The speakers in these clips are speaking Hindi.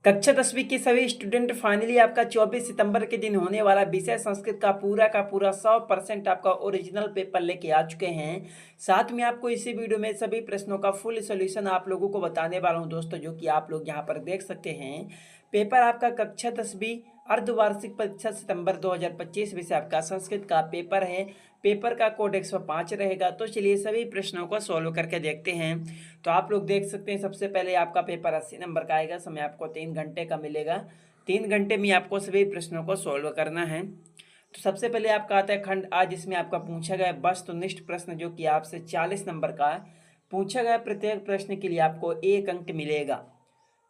कक्षा 10वीं के सभी स्टूडेंट फाइनली आपका 24 सितंबर के दिन होने वाला विषय संस्कृत का पूरा 100% आपका ओरिजिनल पेपर लेके आ चुके हैं। साथ में आपको इसी वीडियो में सभी प्रश्नों का फुल सॉल्यूशन आप लोगों को बताने वाला हूं दोस्तों, जो कि आप लोग यहां पर देख सकते हैं। पेपर आपका कक्षा 10वीं अर्धवार्षिक परीक्षा सितंबर 2025 विषय आपका संस्कृत का पेपर है। पेपर का कोड 105 रहेगा। तो चलिए सभी प्रश्नों को सॉल्व करके देखते हैं। तो आप लोग देख सकते हैं, सबसे पहले आपका पेपर 80 नंबर का आएगा। समय आपको 3 घंटे का मिलेगा। 3 घंटे में आपको सभी प्रश्नों को सॉल्व करना है। तो सबसे पहले आपका आता है खंड आ, जिसमें आपका पूछा गया वस्तुनिष्ठ प्रश्न, जो कि आपसे 40 नंबर का पूछा गया। प्रत्येक प्रश्न के लिए आपको 1 अंक मिलेगा।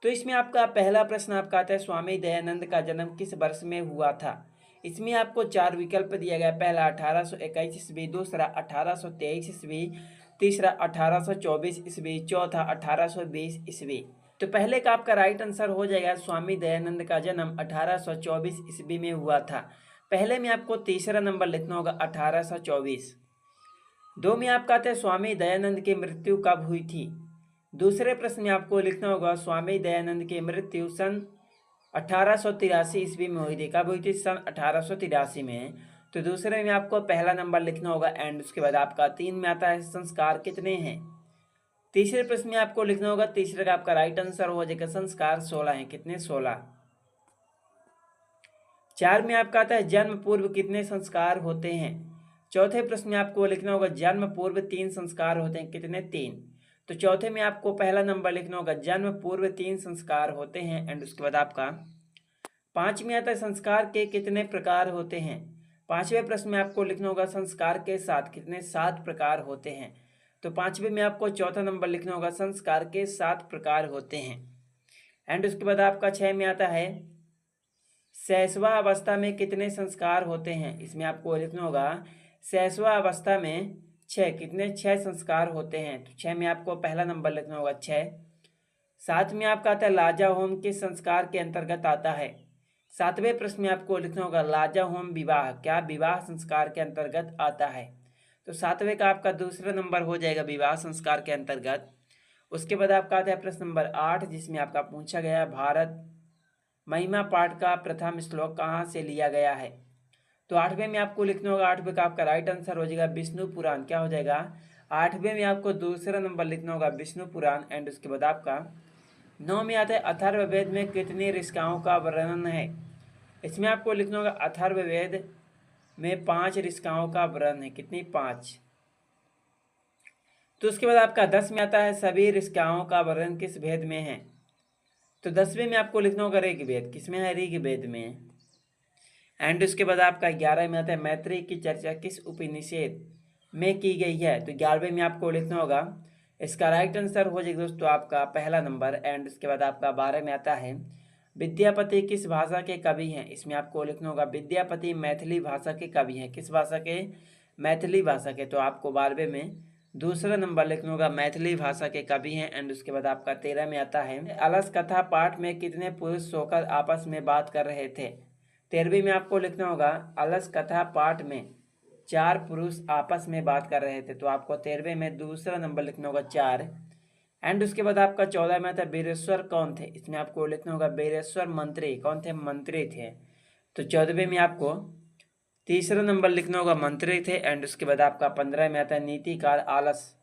तो इसमें आपका पहला प्रश्न आपका आता है, स्वामी दयानंद का जन्म किस वर्ष में हुआ था। इसमें आपको 4 विकल्प दिया गया। पहला 1821 ईस्वी, दूसरा 1823 ईस्वी, तीसरा 1824 ईस्वी, चौथा 1820 ईस्वी। तो पहले का आपका राइट आंसर हो जाएगा, स्वामी दयानंद का जन्म 1824 ईस्वी में हुआ था। पहले में आपको तीसरा नंबर लिखना होगा 1824। 2 में आपका आता है, स्वामी दयानंद की मृत्यु कब हुई थी। दूसरे प्रश्न में आपको लिखना होगा, स्वामी दयानंद की मृत्यु सन 1883 ईस्वी में हुई थी। कब हुई थी? सन 1883 में। तो दूसरे में आपको पहला नंबर लिखना होगा एंड उसके बाद आपका 3 में आता है, संस्कार कितने हैं। तीसरे प्रश्न में आपको लिखना होगा, तीसरे का आपका राइट आंसर हो जाएगा, संस्कार 16 हैं। कितने? 16। 4 में आपका आता है, जन्म पूर्व कितने संस्कार होते हैं। चौथे प्रश्न में आपको लिखना होगा, जन्म पूर्व 3 संस्कार होते हैं। कितने? 3। तो चौथे में आपको पहला नंबर लिखना होगा, जन्म पूर्व 3 संस्कार होते हैं एंड उसके बाद आपका 5 में आता है, संस्कार के कितने प्रकार होते हैं। 5वें प्रश्न में आपको लिखना होगा, संस्कार के 7 कितने? 7 प्रकार होते हैं। तो 5वें में आपको चौथा नंबर लिखना होगा, संस्कार के 7 प्रकार होते हैं एंड उसके बाद आपका 6 में आता है, शैशवा अवस्था में कितने संस्कार होते हैं। इसमें आपको लिखना होगा, शैशवा अवस्था में 6 कितने? 6 संस्कार होते हैं। तो 6 में आपको पहला नंबर लिखना होगा 6। 7 में आपका आता है, लाजा होम किस संस्कार के अंतर्गत आता है। 7वें प्रश्न में आपको लिखना होगा, लाजा होम विवाह क्या विवाह संस्कार के अंतर्गत आता है। तो 7वें का आपका दूसरा नंबर हो जाएगा, विवाह संस्कार के अंतर्गत। उसके बाद आपका आता है प्रश्न नंबर 8, जिसमें आपका पूछा गया, भारत महिमा पाठ का प्रथम श्लोक कहाँ से लिया गया है। तो 8वें में आपको लिखना होगा, 8वें का आपका राइट आंसर हो जाएगा, विष्णु पुराण। क्या हो जाएगा? 8वें में आपको दूसरा नंबर लिखना होगा, विष्णु पुराण एंड उसके बाद आपका 9 में आता है, अथर्ववेद में कितनी ऋषिकाओं का वर्णन है। इसमें आपको लिखना होगा, अथर्ववेद में 5 ऋषिकाओं का वर्णन है। कितनी? 5। तो उसके बाद आपका 10 में आता है, सभी ऋषिकाओं का वर्णन किस भेद में है। तो 10वें में आपको लिखना होगा, ऋग्वेद। किसमें है? ऋग्वेद में। एंड उसके बाद आपका 11 में आता है, मैत्रेय की चर्चा किस उपनिषद में की गई है। तो 11वें में आपको लिखना होगा, इसका राइट आंसर हो जाएगा दोस्तों आपका पहला नंबर एंड उसके बाद आपका 12 में आता है, विद्यापति किस भाषा के कवि हैं। इसमें आपको लिखना होगा, विद्यापति मैथिली भाषा के कवि हैं। किस भाषा के? मैथिली भाषा के। तो आपको 12वें में दूसरा नंबर लिखना होगा, मैथिली भाषा के कवि हैं एंड उसके बाद आपका 13 में आता है, अलस कथा पाठ में कितने पुरुष सोकर आपस में बात कर रहे थे। 13वीं में आपको लिखना होगा, अलस कथा पाठ में 4 पुरुष आपस में बात कर रहे थे। तो आपको 13वें में दूसरा नंबर लिखना होगा 4 एंड उसके बाद आपका 14 में था, बीरेश्वर कौन थे। इसमें आपको लिखना होगा, बीरेश्वर मंत्री। कौन थे? मंत्री थे। तो 14वें में आपको तीसरा नंबर लिखना होगा, मंत्री थे एंड उसके बाद आपका 15 में आता है, नीतिकार आलस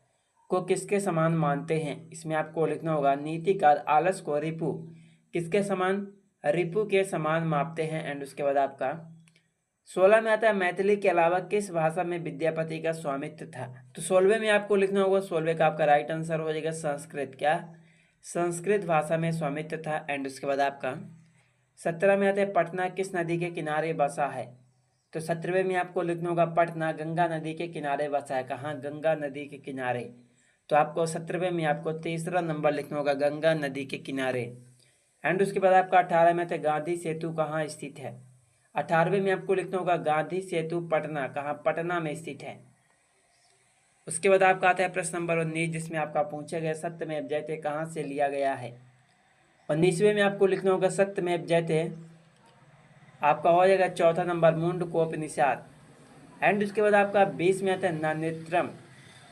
को किसके समान मानते हैं। इसमें आपको लिखना होगा, नीतिकार आलस को रिपु किसके समान? रिपु के समान मापते हैं एंड उसके बाद आपका 16 में आता है, मैथिली के अलावा किस भाषा में विद्यापति का स्वामित्व था। तो 16वें में आपको लिखना होगा, 16वें का आपका राइट आंसर हो जाएगा, संस्कृत। क्या? संस्कृत भाषा में स्वामित्व था एंड उसके बाद आपका 17 में आता है, पटना किस नदी के किनारे बसा है। तो 17वें में आपको लिखना होगा, पटना गंगा नदी के किनारे बसा है। कहाँ? गंगा नदी के किनारे। तो आपको 17वें में आपको तीसरा नंबर लिखना होगा, गंगा नदी के किनारे एंड उसके बाद आपका 18 में आता है, गांधी सेतु कहाँ स्थित है। 18वें में आपको लिखना होगा, गांधी सेतु पटना। कहाँ? पटना में स्थित है। उसके बाद आपका आता है प्रश्न नंबर 19, जिसमें आपका पूछा गया, सत्यमेव जयते कहाँ से लिया गया है। 19वें में आपको लिखना होगा, सत्यमेव जयते आपका हो जाएगा चौथा नंबर, मुंडकोपनिषद एंड उसके बाद आपका 20 में आता है, नानित्रम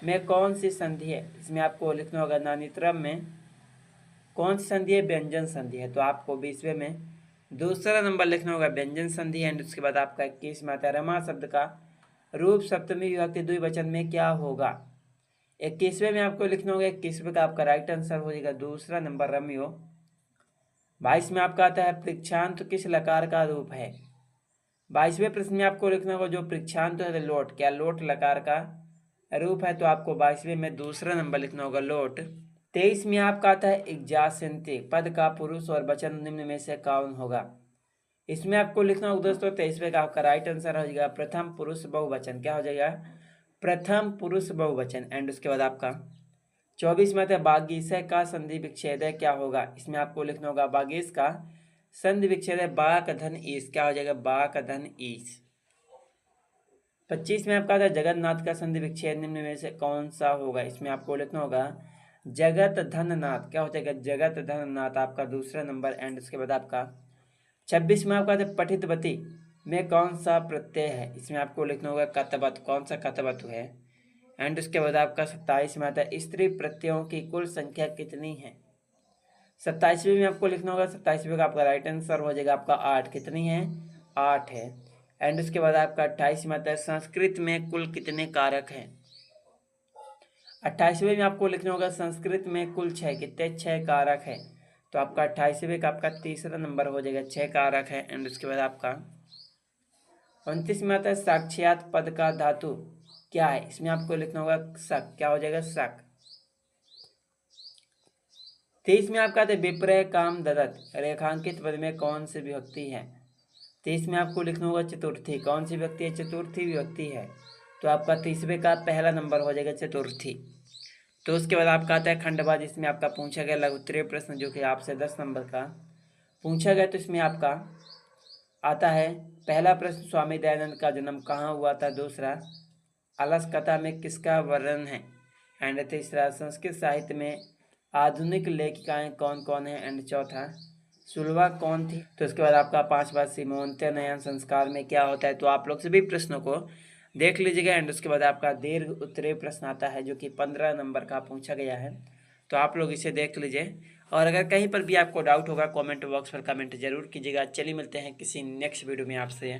में कौन सी संधि है। इसमें आपको लिखना होगा, नानित्रम में कौन सी संधि है? व्यंजन संधि है। तो आपको 20वें में दूसरा नंबर लिखना होगा व्यंजन संधि। एंड उसके बाद आपका 21 में आता है रमा शब्द का रूप सप्तमी विभक्ति द्विवचन में क्या होगा? 21वें में आपको लिखना होगा, 21वें का आपका राइट आंसर हो जाएगा दूसरा नंबर रम्यो। 22 में आपका आता है पृक्षांत किस लकार का रूप है? 22वें प्रश्न में आपको लिखना होगा जो पृक्षांत है लोट, क्या लोट लकार का रूप है? तो आपको 22वें में दूसरा नंबर लिखना होगा लोट। 23 में आपका आता है इज्जासंति पद का पुरुष और वचन निम्न में से कौन होगा? इसमें आपको लिखना होगा दोस्तों 23वें का आपका राइट आंसर हो जाएगा प्रथम पुरुष बहुवचन। क्या हो जाएगा? प्रथम पुरुष बहुवचन। एंड उसके बाद आपका 24 में आता है बागीसे का संधि विच्छेद है, क्या होगा? इसमें आपको लिखना होगा बागीस का संधि विच्छेद है बाक धन ईस। क्या हो जाएगा? बाक धन ईस। 25 में आपका आता है जगन्नाथ का संधि विच्छेद निम्न में से कौन सा होगा? इसमें आपको लिखना होगा जगत धन नाथ। क्या हो जाएगा? जगत धन नाथ आपका दूसरा नंबर। एंड उसके बाद आपका 26 में आपका आता है पठितवती में कौन सा प्रत्यय है? इसमें आपको लिखना होगा कतवत। कौन सा कतवत है? एंड उसके बाद आपका 27 में आता है स्त्री प्रत्ययों की कुल संख्या कितनी है? 27वें में आपको लिखना होगा 27वें का आपका राइट आंसर हो जाएगा आपका 8। कितनी है? 8 है। एंड उसके बाद आपका 28 में आता है संस्कृत में कुल कितने कारक हैं? 28वें में आपको लिखना होगा संस्कृत में कुल 6। कितने? 6 कारक है। तो आपका 28वें का आपका तीसरा नंबर हो जाएगा 6 कारक है। एंड उसके बाद आपका 29 में आता है साक्षात पद का धातु क्या है? इसमें आपको लिखना होगा शक। क्या हो जाएगा? शक। 23 में आपका आता है विप्रय काम ददत रेखांकित पद में कौन सी विभक्ति है? 23 में आपको लिखना होगा चतुर्थी। कौन सी विभक्ति है? चतुर्थी विभक्ति है। तो आपका 30वें का पहला नंबर हो जाएगा चतुर्थी। तो उसके बाद आपका आता है खंडवा, जिसमें आपका पूछा गया लघु उत्तरीय प्रश्न जो कि आपसे 10 नंबर का पूछा गया। तो इसमें आपका आता है पहला प्रश्न स्वामी दयानंद का जन्म कहाँ हुआ था? दूसरा अलस कथा में किसका वर्णन है? एंड तीसरा संस्कृत साहित्य में आधुनिक लेखिकाएं कौन कौन है? एंड चौथा सुलभा कौन थी? तो उसके बाद आपका 5वां सीमोन्नयन संस्कार में क्या होता है? तो आप लोग सभी प्रश्नों को देख लीजिएगा। एंड उसके बाद आपका दीर्घ उत्तरीय प्रश्न आता है जो कि 15 नंबर का पूछा गया है। तो आप लोग इसे देख लीजिए। और अगर कहीं पर भी आपको डाउट होगा कमेंट बॉक्स पर कमेंट जरूर कीजिएगा। चलिए मिलते हैं किसी नेक्स्ट वीडियो में आपसे।